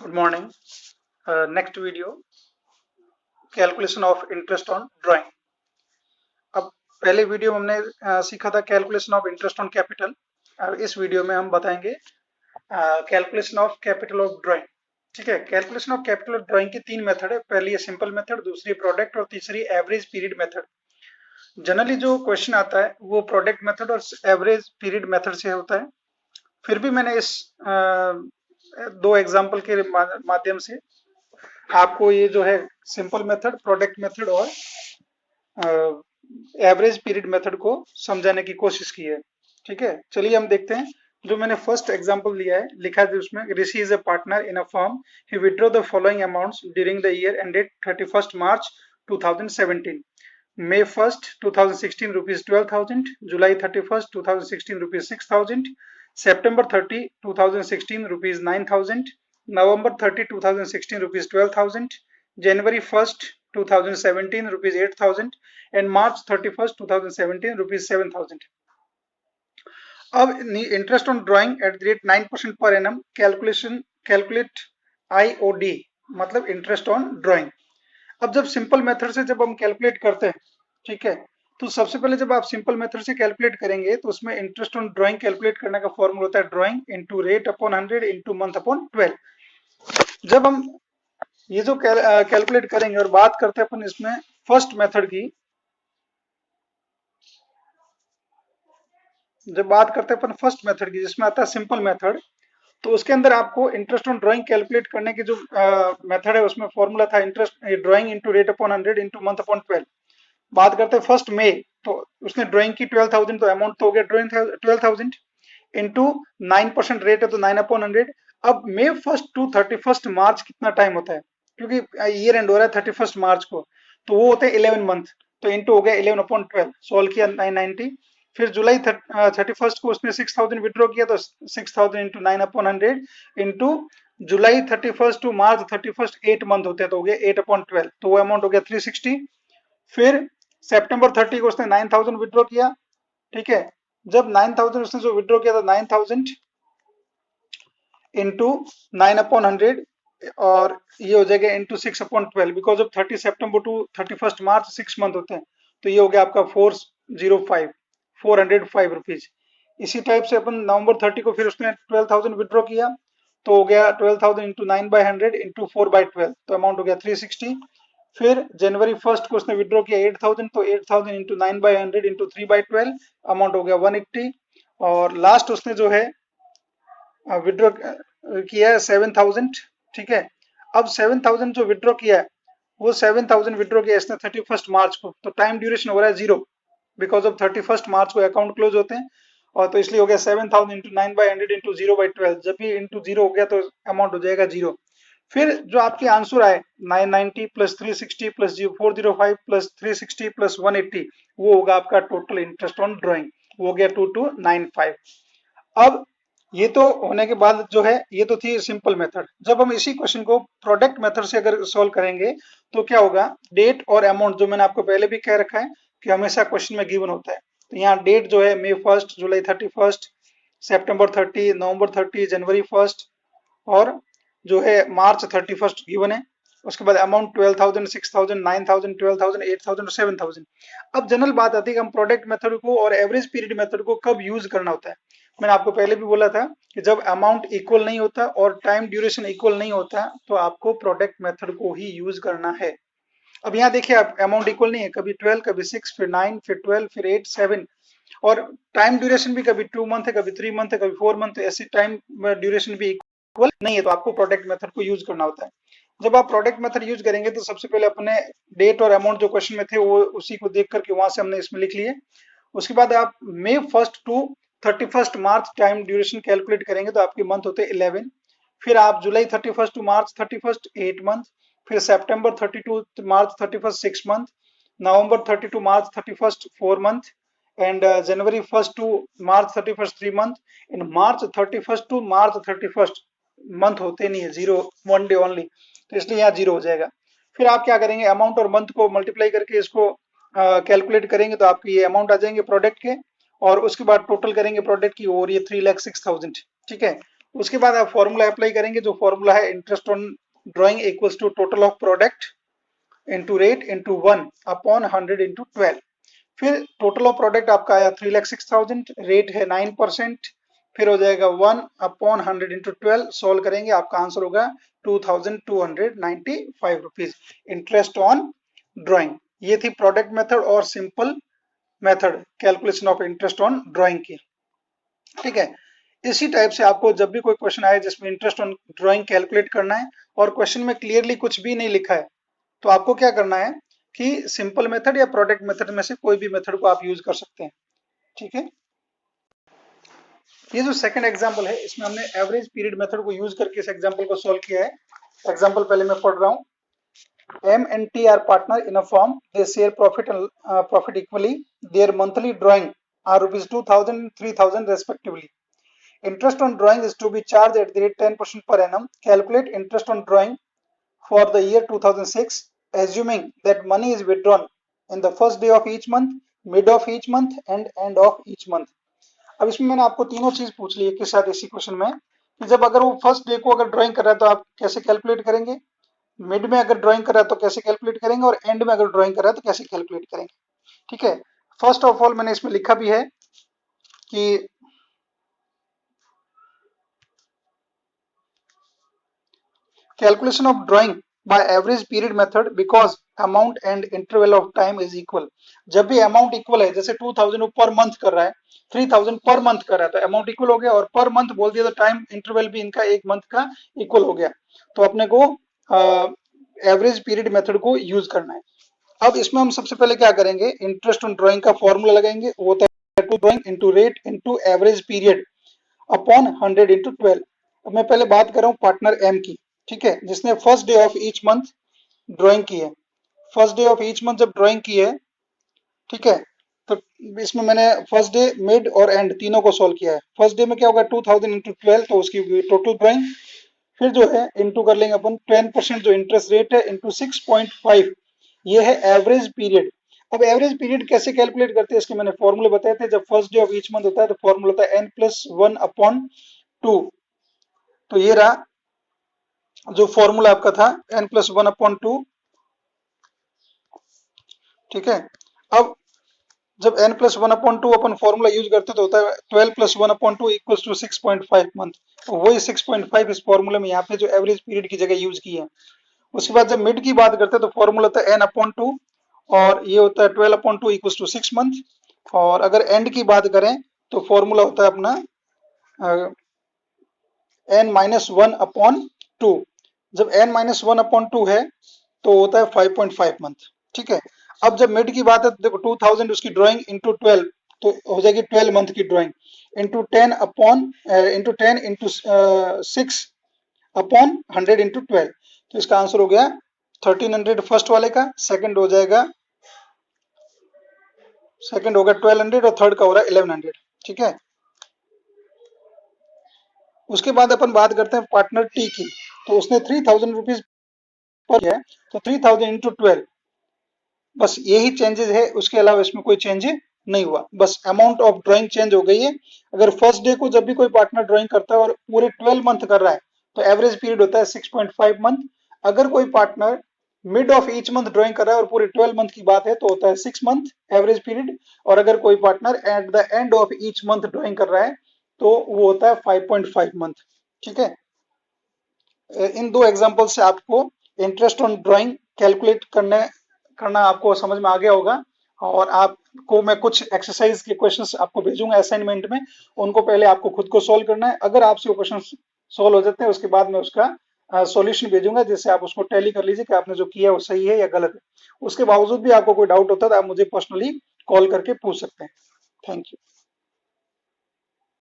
Good morning. Next video calculation of interest on drawing. अब पहले video में हमने सीखा था calculation of interest on capital. अब इस वीडियो में हम बताएंगे calculation of capital of drawing. ठीक है, calculation of capital of drawing की तीन मेथड है। पहली है सिंपल मेथड, दूसरी प्रोडक्ट और तीसरी एवरेज पीरियड मेथड। जनरली जो क्वेश्चन आता है वो प्रोडक्ट मेथड और एवरेज पीरियड मेथड से होता है। फिर भी मैंने इस दो एग्जाम्पल के माध्यम से आपको ये जो है सिंपल मेथड, प्रोडक्ट मेथड और एवरेज पीरियड मेथड को समझाने की कोशिश की है। ठीक है, चलिए हम देखते हैं। जो मैंने फर्स्ट एग्जांपल लिया है, लिखा है उसमें, Rishi is a partner in a firm, he withdraw the following amounts during the year ended 31st March 2017। May 1st 2016 rupees 12,000, July 31st 2016 rupees 6,000, September 30 2016 rupees 9,000, November 30 2016 rupees 12,000, January 1st 2017 rupees 8,000 and March 31st 2017 rupees 7,000। अब interest on drawing at the rate 9% per annum calculate IOD, मतलब interest on drawing. अब जब simple method से जब हम calculate करते हैं, ठीक है, तो सबसे पहले जब आप सिंपल मेथड से कैलकुलेट करेंगे तो उसमें इंटरेस्ट ऑन ड्राइंग कैलकुलेट करने का फॉर्मूला होता है drawing into rate upon 100 into month upon 12। जब हम ये जो कैलकुलेट करेंगे और बात करते हैं अपन इसमें फर्स्ट मेथड की, जब बात करते हैं अपन फर्स्ट मेथड की जिसमें आता है सिंपल मेथड, तो उसके अंदर आपको इंटरेस्ट ऑन ड्राइंग कैलकुलेट करने की जो मेथड है उसमें फॉर्मूला था interest drawing into rate upon 100 into month upon 12। बात करते हैं फर्स्ट मई, तो उसने ड्राइंग की 12,000, तो अमाउंट तो हो गया ड्राइंग 12,000 इनटू 9% रेट है तो 9/100। अब May 1st to 31st March कितना टाइम होता है, क्योंकि ईयर एंड हो रहा है 31st March को, तो वो होते हैं 11 मंथ, तो इंटू हो गया 11/12, सोल्व किया 990। फिर जुलाई 31st को उसने 6,000 विड्रॉ किया तो 6,000 into 9/100 into July 31st to March 31st 8 month होते हैं तो हो गया 8/12, तो वो अमाउंट हो गया 360। फिर सितंबर 30 को उसने 9,000 विड्रॉ किया। ठीक है, जब 9,000 उसने जो विड्रॉ किया था 9,000 इंटू 9/100 और ये हो जाएगा into 6/12, because of 30 September to 31st March 6 month होते हैं, तो ये हो गया आपका 405 रुपीज। इसी टाइप से अपन नवंबर 30 को फिर उसने 12,000 विड्रॉ किया तो हो गया 12,000 इंटू 9/100 इंटू 4/12, तो अमाउंट हो गया 360। फिर जनवरी 1st को उसने विड्रॉ किया 8,000, तो 8,000 इंटू 9/100 इंटू 3/12, अमाउंट हो गया 180। और लास्ट उसने जो है विड्रॉ किया है 7,000। ठीक है, अब 7,000 जो विड्रॉ किया है वो 7,000 विड्रॉ किया इसने 31st मार्च को, तो टाइम ड्यूरेशन हो रहा है 0, बिकॉज ऑफ 31st मार्च को अकाउंट क्लोज होते हैं, और तो इसलिए हो गया 7,000 इंटू 9/100 इंटू 0/12। जब भी इंटू 0 हो गया तो अमाउंट हो जाएगा 0। फिर जो आपके आंसर आए 990 प्लस 360 प्लस 405 प्लस 360 प्लस 180, वो होगा आपका टोटल इंटरेस्ट ऑन ड्राइंग, वो हो गया 2295। अब ये तो होने के बाद जो है, ये तो थी सिंपल मेथड। जब हम इसी क्वेश्चन को प्रोडक्ट मेथड से अगर सॉल्व करेंगे तो क्या होगा, डेट और अमाउंट जो मैंने आपको पहले भी कह रखा है कि हमेशा क्वेश्चन में गिवन होता है, तो यहाँ डेट जो है May 1st, जुलाई 31st, सितंबर 30, नवंबर 30, जनवरी 1st और जो है मार्च 31st गिवन है। उसके बाद अमाउंट 12,000, 6,000, 9,000, 12,000, 8,000 और 7,000। अब जनरल बात आती है कि हम प्रोडक्ट मेथड को और एवरेज पीरियड मेथड को कब यूज करना होता है। मैंने आपको पहले भी बोला था कि जब अमाउंट इक्वल नहीं होता और टाइम ड्यूरेशन इक्वल नहीं होता तो आपको प्रोडक्ट मेथड को ही यूज करना है। अब यहाँ देखिए, आप अमाउंट इक्वल नहीं है, कभी 12, कभी 6, फिर 9, फिर 12, फिर 8, 7, और टाइम ड्यूरेशन भी कभी 2 मंथ है, कभी 3 मंथ है, कभी 4 मंथ है, ऐसी टाइम ड्यूरेशन भी इक्वल नहीं है, तो आपको प्रोडक्ट मेथड को यूज करना होता है। जब आप प्रोडक्ट मेथड यूज करेंगे तो सबसे पहले अपने डेट और अमाउंट जो क्वेश्चन में थे वो उसी को देख करके वहां से हमने इसमें लिख लिए। उसके बाद आप May 1st to 31st March time duration calculate करेंगे तो आपके मंथ होते 11। फिर आप जुलाई 31st to March 31st 8 month, फिर September 30 to March 31st 6 month, November 30 to March 31st 4 month, and January 1st to March 31st 3 month, in March 31st to March 31st month होते नहीं है, 0, 1 डे ओनली, तो इसलिए यहाँ 0 हो जाएगा। फिर आप क्या करेंगे, अमाउंट और मंथ को मल्टीप्लाई करके इसको कैलकुलेट करेंगे तो आपकी ये अमाउंट आ जाएंगे प्रोडक्ट के, और उसके बाद टोटल करेंगे प्रोडक्ट की और ये 3,06,000। ठीक है, उसके बाद आप फॉर्मूला अप्लाई करेंगे, जो फॉर्मूला है interest on drawing equals to total of product into rate into 1/100 into 12। फिर टोटल ऑफ प्रोडक्ट आपका आया 3,06,000, रेट है 9%, फिर हो जाएगा 1/100 इंटू 12, सोल्व करेंगे आपका आंसर होगा 2,295 रुपीज इंटरेस्ट ऑन ड्राइंग। ये थी प्रोडक्ट मेथड और simple method calculation of interest on drawing की। ठीक है, इसी टाइप से आपको जब भी कोई क्वेश्चन आए जिसमें इंटरेस्ट ऑन ड्राइंग कैलकुलेट करना है और क्वेश्चन में क्लियरली कुछ भी नहीं लिखा है, तो आपको क्या करना है कि सिंपल मेथड या प्रोडक्ट मेथड में से कोई भी मेथड को आप यूज कर सकते हैं। ठीक है, ये जो सेकंड एग्जांपल है इसमें हमने एवरेज पीरियड मेथड को यूज करके इस एग्जांपल को सॉल्व किया है। एग्जांपल पहले मैं पढ़ रहा हूँ। M and T are partner in a firm. They share profit equally. Their monthly drawing are rupees 2,000 and 3,000 respectively. Interest on drawing is to be charged at the rate 10% per annum. Calculate interest on drawing for the year 2006, assuming that money is withdrawn in the first day of each month, mid of each month and end of each month. अब इसमें मैंने आपको तीनों चीज पूछ ली है कि शायद इसी क्वेश्चन में कि जब अगर वो फर्स्ट डे को अगर ड्राइंग कर रहा है तो आप कैसे कैलकुलेट करेंगे, मिड में अगर ड्राइंग कर रहा है तो कैसे कैलकुलेट करेंगे और एंड में अगर ड्राइंग कर रहा है तो कैसे कैलकुलेट करेंगे। ठीक है, फर्स्ट ऑफ ऑल मैंने इसमें लिखा भी है कि calculation of drawing by average period method because amount and interval of time is equal। जब भी अमाउंट इक्वल है, जैसे 2,000 पर मंथ कर रहा है, 3,000 पर मंथ कर रहा है, तो अमाउंट इक्वल हो गया और पर मंथ बोल दिया तो टाइम इंटरवल भी इनका एक मंथ का इक्वल हो गया। तो अपने को एवरेज पीरियड मेथड को यूज करना है। अब इसमें हम सबसे पहले क्या करेंगे, इंटरेस्ट ऑन ड्राइंग का फॉर्मूला लगाएंगे, वो होता है to drawing into rate into average period upon 100 into 12। अब मैं पहले बात कर रहा हूँ पार्टनर एम की। ठीक है, जिसने first day of each month drawing की है, first day of each month जब ड्राइंग की है, ठीक है, तो इसमें मैंने फर्स्ट डे मिड और एंड तीनों को सॉल्व किया है। फर्स्ट डे में क्या होगा 2,000 इंटू 12, तो उसकी टोटल ड्राइंग, फिर जो है इंटू कर लेंगे अपन 10% जो इंटरेस्ट रेट है इंटू 6.5, ये है एवरेज पीरियड। अब एवरेज पीरियड कैसे कैलकुलेट करते हैं इसके मैंने फॉर्मूले बताए थे। जब first day of each month होता है तो फॉर्मूला होता है n+1/2। तो ये रहा जो फॉर्मूला आपका था n+1/2। ठीक है, अब जब n+1/2 अपन फॉर्मूला यूज करते तो होता है 12+1/2 इक्वल्स टू 6.5 मंथ। तो वही 6.5 इस फॉर्मूले में यहाँ पे जो एवरेज पीरियड की जगह यूज की है। उसके बाद जब मिड की बात करते हैं तो फॉर्मूला होता है n/2 और ये होता है 12/2 इक्वल्स टू 6 मंथ। और अगर एंड की बात करें तो फॉर्मूला होता है अपना n-1/2। जब n-1/2 है तो होता है 5.5 मंथ। ठीक है, अब जब मिड की बात है तो देखो 2,000 उसकी ड्राइंग इंटू 12 तो हो जाएगी 12 मंथ की ड्राइंग इंटू 10 इंटू 6/100 इंटू 12। तो इसका आंसर हो गया 1,300 फर्स्ट वाले का, सेकंड होगा 1,200 और थर्ड का हो रहा है 1,100। ठीक है, उसके बाद अपन बात करते हैं पार्टनर टी की। तो उसने 3,000 रुपीज पर है, तो 3,000 इंटू 12, बस यही चेंजेस है, उसके अलावा इसमें कोई चेंज नहीं हुआ, बस अमाउंट ऑफ ड्राइंग चेंज हो गई है। अगर फर्स्ट डे को जब भी कोई पार्टनर ड्राइंग करता है और पूरे 12 मंथ कर रहा है तो एवरेज पीरियड होता है 6.5 मंथ। अगर कोई partner mid of each month drawing कर रहा है और पूरे 12 मंथ की बात है तो होता है 6 मंथ एवरेज पीरियड। और अगर कोई partner at the end of each month drawing कर रहा है तो वो होता है 5.5 मंथ। ठीक है, इन दो एग्जांपल से आपको इंटरेस्ट ऑन ड्राइंग कैलकुलेट करना आपको समझ में आ गया होगा। और आपको मैं कुछ एक्सरसाइज के क्वेश्चंस आपको भेजूंगा असाइनमेंट में, उनको पहले आपको खुद को सॉल्व करना है। अगर आपसे वो क्वेश्चन सॉल्व हो जाते हैं उसके बाद मैं उसका सॉल्यूशन भेजूंगा, जिससे आप उसको टैली कर लीजिए कि आपने जो किया है वो सही है या गलत है। उसके बावजूद भी आपको कोई डाउट होता है तो आप मुझे पर्सनली कॉल करके पूछ सकते हैं। Thank you.